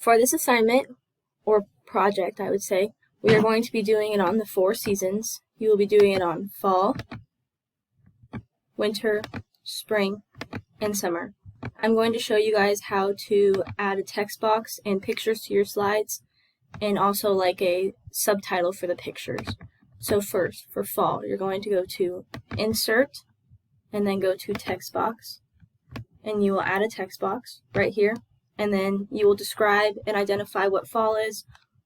For this assignment, or project I would say, we are going to be doing it on the 4 seasons. You will be doing it on fall, winter, spring, and summer. I'm going to show you guys how to add a text box and pictures to your slides, and also like a subtitle for the pictures. So first, for fall, you're going to go to Insert, and then go to Text Box, and you will add a text box right here, and then you will describe and identify what fall is,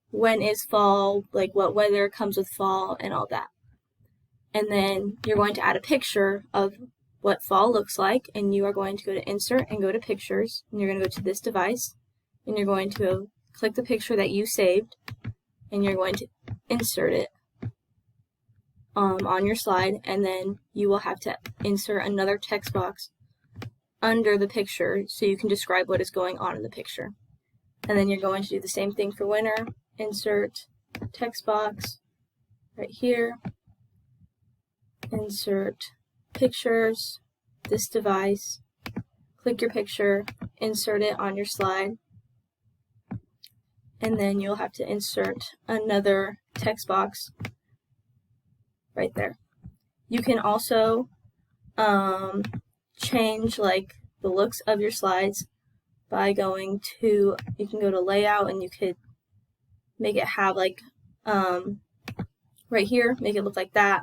when is fall, like what weather comes with fall, and all that. And then you're going to add a picture of what fall looks like, and you are going to go to Insert and go to Pictures, and you're going to go to this device, and you're going to go click the picture that you saved, and you're going to insert it on your slide, and then you will have to insert another text box under the picture so you can describe what is going on in the picture. And then you're going to do the same thing for winter. Insert text box right here, insert pictures, this device, click your picture, insert it on your slide, and then you'll have to insert another text box right there. You can also change like the looks of your slides by going to, you can go to layout and you could make it have like right here, make it look like that.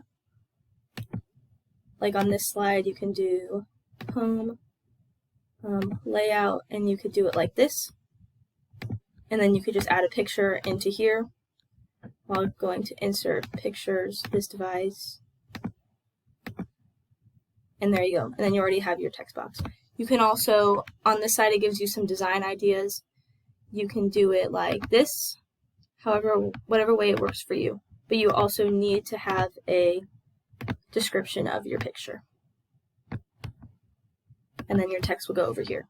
Like on this slide you can do home, layout, and you could do it like this, and then you could just add a picture into here while going to insert pictures, this device, and there you go, and then you already have your text box. You can also, on this side it gives you some design ideas. You can do it like this, however, whatever way it works for you, but you also need to have a description of your picture, and then your text will go over here.